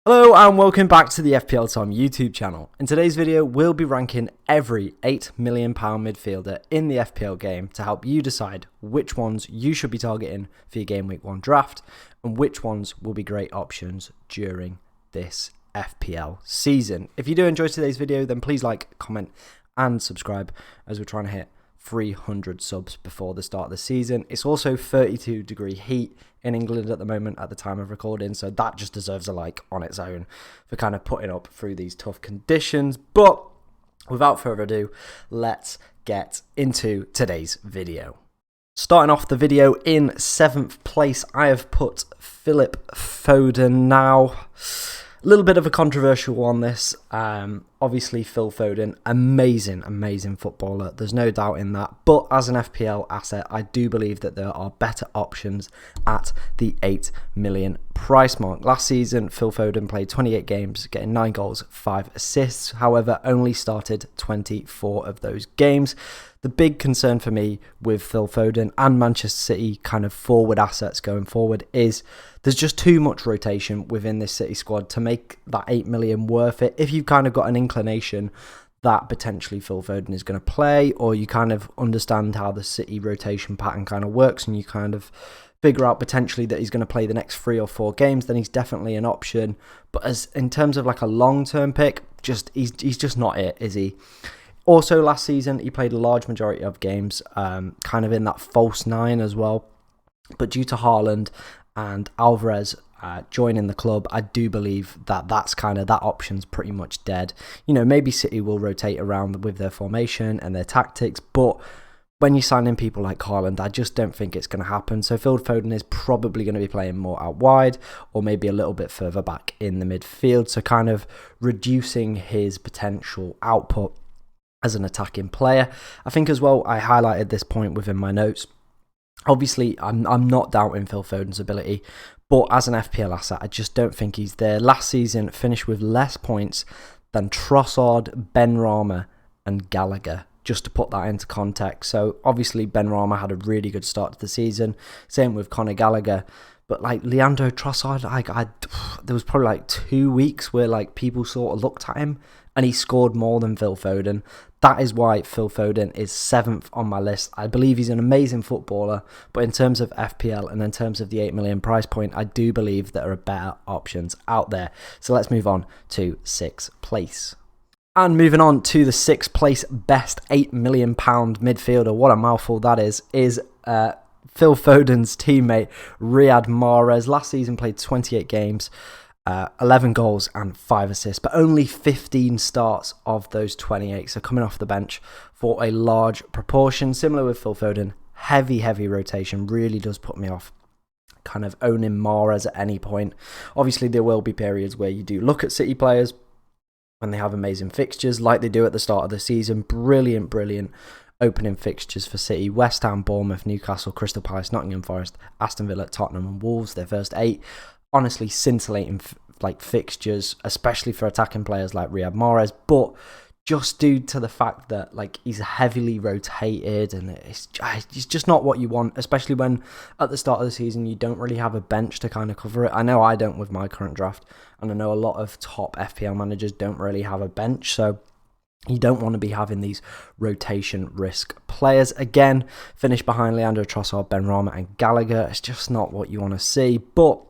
Hello and welcome back to the FPL Time YouTube channel. In today's video, we'll be ranking every £8 million midfielder in the FPL game to help you decide which ones you should be targeting for your Game Week 1 draft and which ones will be great options during this FPL season. If you do enjoy today's video, then please like, comment and subscribe as we're trying to hit 300 subs before the start of the season. It's also 32-degree heat in England at the moment at the time of recording, so that just deserves a like on its own for kind of putting up through these tough conditions. But without further ado, let's get into today's video. Starting off the video in 7th place, I have put Philip Foden. Now, a little bit of a controversial one this. Obviously, Phil Foden, amazing footballer. There's no doubt in that. But as an FPL asset, I do believe that there are better options at the 8 million price mark. Last season, Phil Foden played 28 games, getting 9 goals, 5 assists. However, only started 24 of those games. The big concern for me with Phil Foden and Manchester City kind of forward assets going forward is there's just too much rotation within this City squad to make that 8 million worth it. If you've kind of got an inclination that potentially Phil Foden is going to play, or you kind of understand how the City rotation pattern kind of works and you kind of figure out potentially that he's going to play the next 3 or 4 games, then he's definitely an option. But as in terms of like a long-term pick, he's just not it, is he? Also, last season, he played a large majority of games, kind of in that false 9 as well. But due to Haaland and Alvarez joining the club, I do believe that that option's pretty much dead. You know, maybe City will rotate around with their formation and their tactics, but when you sign in people like Haaland, I just don't think it's going to happen. So Phil Foden is probably going to be playing more out wide or maybe a little bit further back in the midfield. So kind of reducing his potential output as an attacking player. I think as well, I highlighted this point within my notes. Obviously, I'm not doubting Phil Foden's ability, but as an FPL asset, I just don't think he's there. Last season, finished with less points than Trossard, Benrahma and Gallagher, just to put that into context. So obviously, Benrahma had a really good start to the season. Same with Conor Gallagher. But like Leandro Trossard, there was probably like 2 weeks where like people sort of looked at him and he scored more than Phil Foden. That is why Phil Foden is 7th on my list. I believe he's an amazing footballer, but in terms of FPL and in terms of the 8 million price point, I do believe there are better options out there. So let's move on to 6th place. And moving on to the 6th place best £8 million midfielder, what a mouthful that is Phil Foden's teammate, Riyad Mahrez. Last season played 28 games, 11 goals and 5 assists, but only 15 starts of those 28. So coming off the bench for a large proportion. Similar with Phil Foden, heavy rotation really does put me off kind of owning Mahrez at any point. Obviously, there will be periods where you do look at City players when they have amazing fixtures like they do at the start of the season. Brilliant opening fixtures for City: West Ham, Bournemouth, Newcastle, Crystal Palace, Nottingham Forest, Aston Villa, Tottenham and Wolves, their first 8. Honestly, scintillating like fixtures, especially for attacking players like Riyad Mahrez, but just due to the fact that like he's heavily rotated and it's just not what you want, especially when at the start of the season you don't really have a bench to kind of cover it. I know I don't with my current draft, and I know a lot of top FPL managers don't really have a bench, so you don't want to be having these rotation risk players. Again, finish behind Leandro Trossard, Benrahma and Gallagher. It's just not what you want to see. But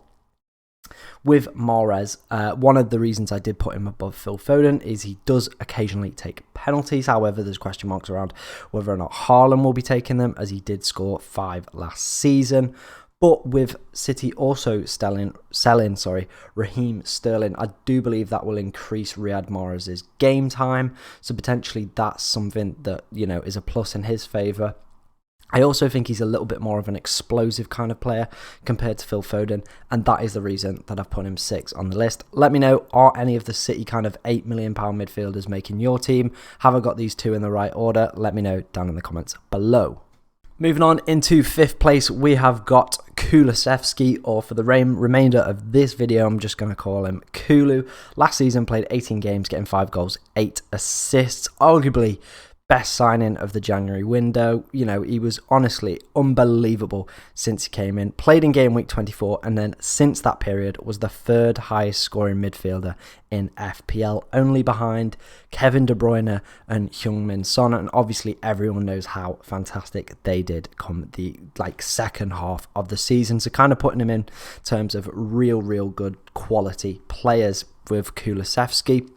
with Mahrez, one of the reasons I did put him above Phil Foden is he does occasionally take penalties. However, there's question marks around whether or not Haaland will be taking them, as he did score 5 last season. But with City also selling Raheem Sterling, I do believe that will increase Riyad Mahrez's game time. So potentially that's something that, you know, is a plus in his favour. I also think he's a little bit more of an explosive kind of player compared to Phil Foden, and that is the reason that I've put him 6 on the list. Let me know, are any of the City kind of £8 million midfielders making your team? Have I got these 2 in the right order? Let me know down in the comments below. Moving on into 5th place, we have got Kulusevski, or for the remainder of this video, I'm just going to call him Kulu. Last season played 18 games, getting 5 goals, 8 assists. Arguably Best signing of the January window. You know, he was honestly unbelievable since he came in. Played in game week 24, and then since that period was the third highest scoring midfielder in FPL, only behind Kevin De Bruyne and Heung-min Son. And obviously everyone knows how fantastic they did come the second half of the season. So kind of putting him in terms of real good quality players with Kulusevski.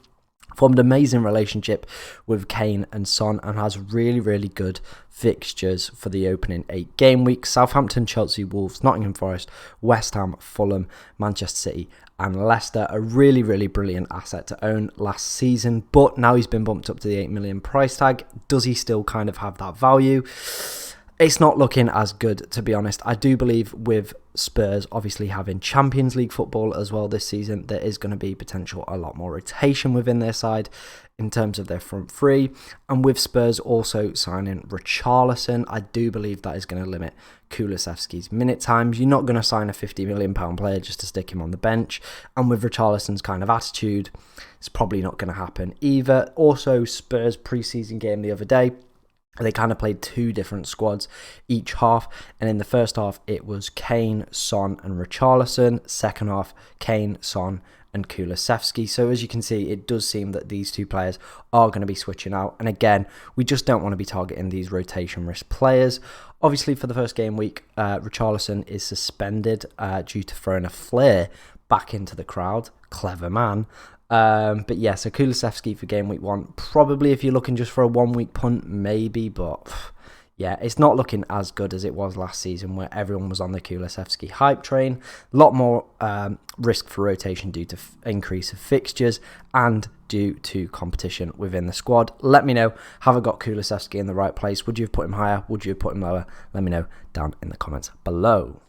Formed an amazing relationship with Kane and Son, and has really good fixtures for the opening 8 game weeks. Southampton, Chelsea, Wolves, Nottingham Forest, West Ham, Fulham, Manchester City and Leicester. A really brilliant asset to own last season, but now he's been bumped up to the 8 million price tag. Does he still kind of have that value? It's not looking as good, to be honest. I do believe with Spurs obviously having Champions League football as well this season, there is going to be potential a lot more rotation within their side in terms of their front three. And with Spurs also signing Richarlison, I do believe that is going to limit Kulusevski's minute times. You're not going to sign a £50 million player just to stick him on the bench. And with Richarlison's kind of attitude, it's probably not going to happen either. Also, Spurs pre-season game the other day, they kind of played 2 different squads each half, and in the first half it was Kane, Son and Richarlison. Second half, Kane, Son and Kulusevski. So as you can see, it does seem that these 2 players are going to be switching out, and again, we just don't want to be targeting these rotation risk players. Obviously for the first game week, Richarlison is suspended due to throwing a flare back into the crowd. Clever man. But yeah, so Kulusevski for game week 1, probably if you're looking just for a 1 week punt, maybe, but yeah, it's not looking as good as it was last season where everyone was on the Kulusevski hype train. A lot more risk for rotation due to increase of fixtures and due to competition within the squad. Let me know, have I got Kulusevski in the right place? Would you have put him higher? Would you have put him lower? Let me know down in the comments below.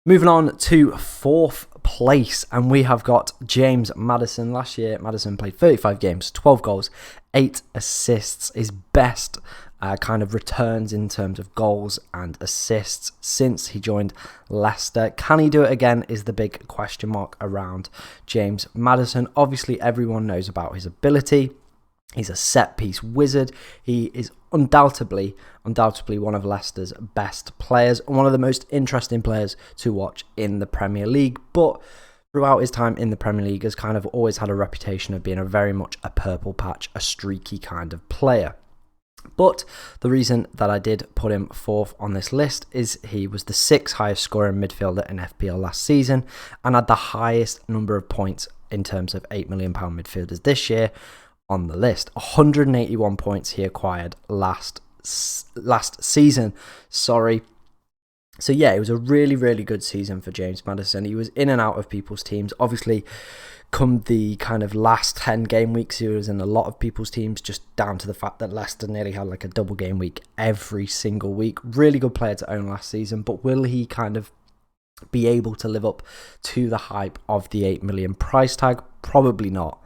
Moving on to 4th place, and we have got James Maddison. Last year, Maddison played 35 games, 12 goals, 8 assists. His best kind of returns in terms of goals and assists since he joined Leicester. Can he do it again is the big question mark around James Maddison. Obviously, everyone knows about his ability. He's a set-piece wizard. He is undoubtedly one of Leicester's best players and one of the most interesting players to watch in the Premier League. But throughout his time in the Premier League, has kind of always had a reputation of being a very much a purple patch, a streaky kind of player. But the reason that I did put him 4th on this list is he was the 6th highest scoring midfielder in FPL last season and had the highest number of points in terms of £8 million midfielders this year on the list. 181 points he acquired last season. So yeah, it was a really good season for James Maddison. He was in and out of people's teams. Obviously, come the kind of last 10 game weeks, he was in a lot of people's teams, just down to the fact that Leicester nearly had like a double game week every single week. Really good player to own last season, but will he kind of be able to live up to the hype of the 8 million price tag? Probably not.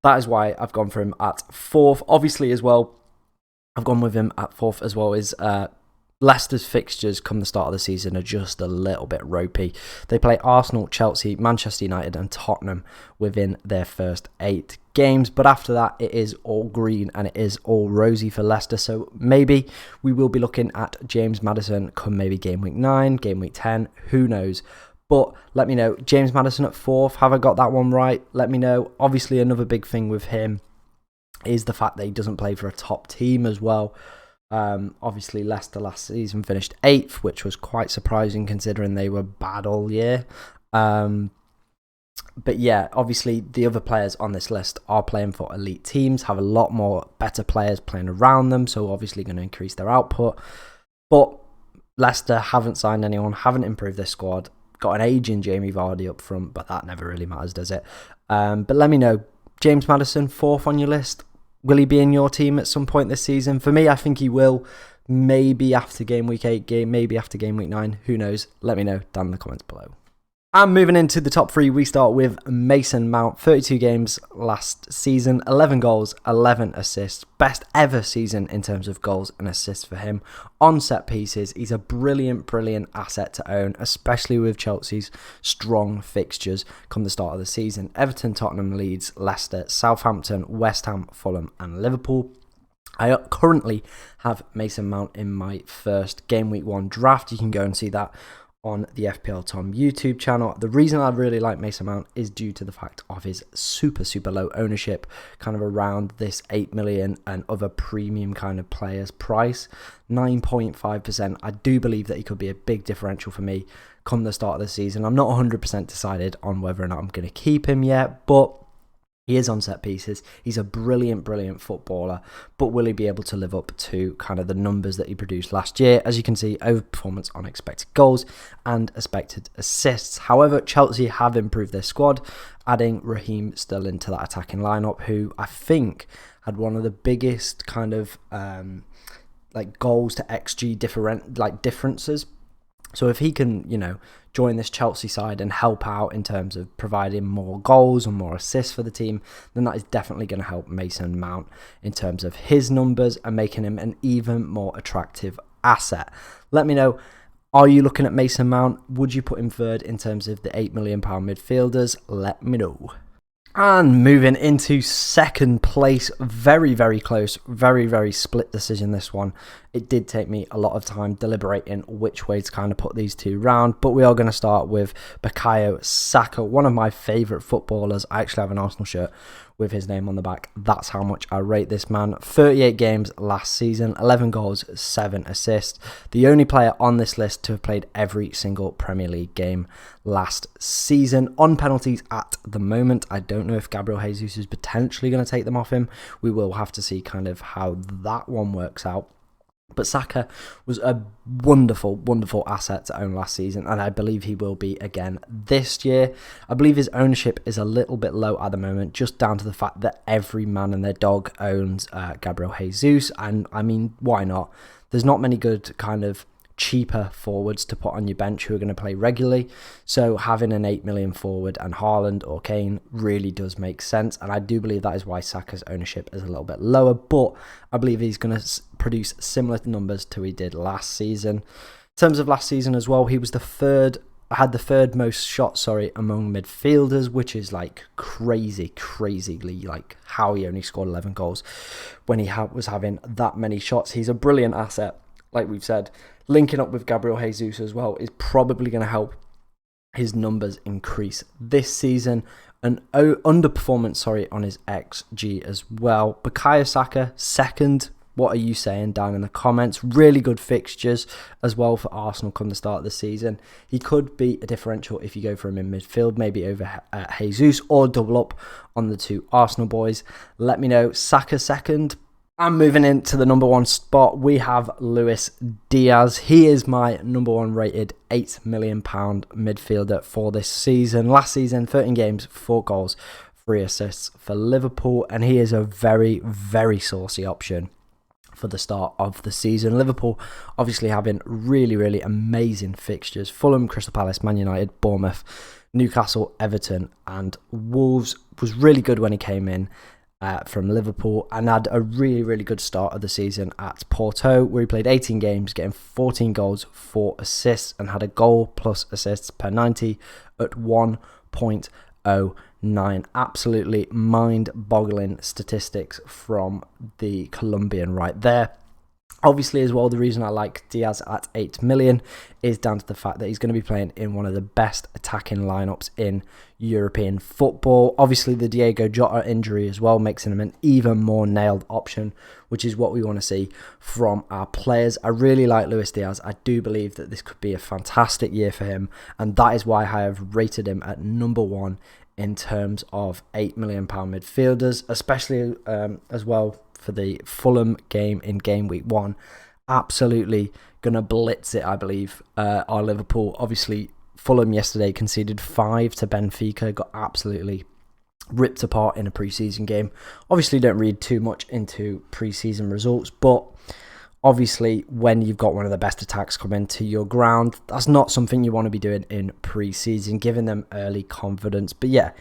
That is why I've gone for him at 4th. Obviously, as well, I've gone with him at 4th as well, is Leicester's fixtures come the start of the season are just a little bit ropey. They play Arsenal, Chelsea, Manchester United and Tottenham within their first 8 games. But after that, it is all green and it is all rosy for Leicester. So maybe we will be looking at James Maddison come maybe game week 9, game week 10, who knows. But let me know, James Maddison at 4th, have I got that one right? Let me know. Obviously, another big thing with him is the fact that he doesn't play for a top team as well. Obviously, Leicester last season finished 8th, which was quite surprising considering they were bad all year. But yeah, obviously, the other players on this list are playing for elite teams, have a lot more better players playing around them, so obviously going to increase their output. But Leicester haven't signed anyone, haven't improved their squad. Got an aging Jamie Vardy up front, but that never really matters, does it? But let me know, James Maddison, 4th on your list. Will he be in your team at some point this season? For me, I think he will. Maybe after game week 8, maybe after game week 9. Who knows? Let me know down in the comments below. And moving into the top 3, we start with Mason Mount. 32 games last season, 11 goals, 11 assists. Best ever season in terms of goals and assists for him. On set pieces, he's a brilliant asset to own, especially with Chelsea's strong fixtures come the start of the season. Everton, Tottenham, Leeds, Leicester, Southampton, West Ham, Fulham and Liverpool. I currently have Mason Mount in my first Game Week 1 draft. You can go and see that on the FPL Tom YouTube channel. The reason I really like Mason Mount is due to the fact of his super low ownership, kind of around this 8 million and other premium kind of players price, 9.5%. I do believe that he could be a big differential for me come the start of the season. I'm not 100% decided on whether or not I'm going to keep him yet, but he is on set pieces. He's a brilliant footballer, but will he be able to live up to kind of the numbers that he produced last year? As you can see, overperformance on expected goals and expected assists. However, Chelsea have improved their squad, adding Raheem Sterling to that attacking lineup, who I think had one of the biggest kind of like goals to XG differences. So if he can, join this Chelsea side and help out in terms of providing more goals and more assists for the team, then that is definitely going to help Mason Mount in terms of his numbers and making him an even more attractive asset. Let me know, are you looking at Mason Mount? Would you put him third in terms of the £8 million midfielders? Let me know. And moving into second place, very close, very split decision this one. It did take me a lot of time deliberating which way to kind of put these two round, but we are going to start with Bukayo Saka, one of my favourite footballers. I actually have an Arsenal shirt with his name on the back. That's how much I rate this man. 38 games last season, 11 goals, 7 assists. The only player on this list to have played every single Premier League game last season. On penalties at the moment, I don't know if Gabriel Jesus is potentially going to take them off him. We will have to see kind of how that one works out. But Saka was a wonderful asset to own last season, and I believe he will be again this year. I believe his ownership is a little bit low at the moment, just down to the fact that every man and their dog owns Gabriel Jesus, and I mean, why not? There's not many good kind of cheaper forwards to put on your bench who are going to play regularly, so having an 8 million forward and Haaland or Kane really does make sense, and I do believe that is why Saka's ownership is a little bit lower, but I believe he's going to produce similar numbers to he did last season. In terms of last season as well, he was had the third most shots among midfielders, which is like crazily like how he only scored 11 goals when he was having that many shots. He's a brilliant asset, like we've said. Linking up with Gabriel Jesus as well is probably going to help his numbers increase this season. An underperformance, on his XG as well. Bukayo Saka, second. What are you saying down in the comments? Really good fixtures as well for Arsenal come the start of the season. He could be a differential if you go for him in midfield, maybe over Jesus, or double up on the two Arsenal boys. Let me know. Saka second. And moving into the number one spot, we have Luis Diaz. He is my number one rated £8 million midfielder for this season. Last season, 13 games, 4 goals, 3 assists for Liverpool. And he is a very saucy option for the start of the season. Liverpool obviously having really amazing fixtures. Fulham, Crystal Palace, Man United, Bournemouth, Newcastle, Everton and Wolves. Was really good when he came in from Liverpool, and had a really good start of the season at Porto, where he played 18 games, getting 14 goals, 4 assists, and had a goal plus assists per 90 at 1.09. Absolutely mind-boggling statistics from the Colombian right there. Obviously, as well, the reason I like Diaz at 8 million is down to the fact that he's going to be playing in one of the best attacking lineups in European football. Obviously, the Diego Jota injury as well makes him an even more nailed option, which is what we want to see from our players. I really like Luis Diaz. I do believe that this could be a fantastic year for him, and that is why I have rated him at number one in terms of £8 million midfielders, especially as well for the Fulham game in game week 1. Absolutely going to blitz it, I believe. Our Liverpool, obviously, Fulham yesterday conceded 5 to Benfica, got absolutely ripped apart in a pre-season game. Obviously, don't read too much into pre-season results, but obviously, when you've got one of the best attacks come into your ground, that's not something you want to be doing in pre-season, giving them early confidence. But yeah,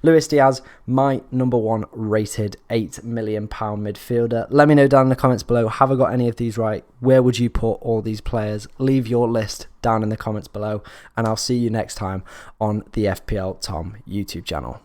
Luis Diaz, my number one rated £8 million midfielder. Let me know down in the comments below, have I got any of these right? Where would you put all these players? Leave your list down in the comments below, and I'll see you next time on the FPL Tom YouTube channel.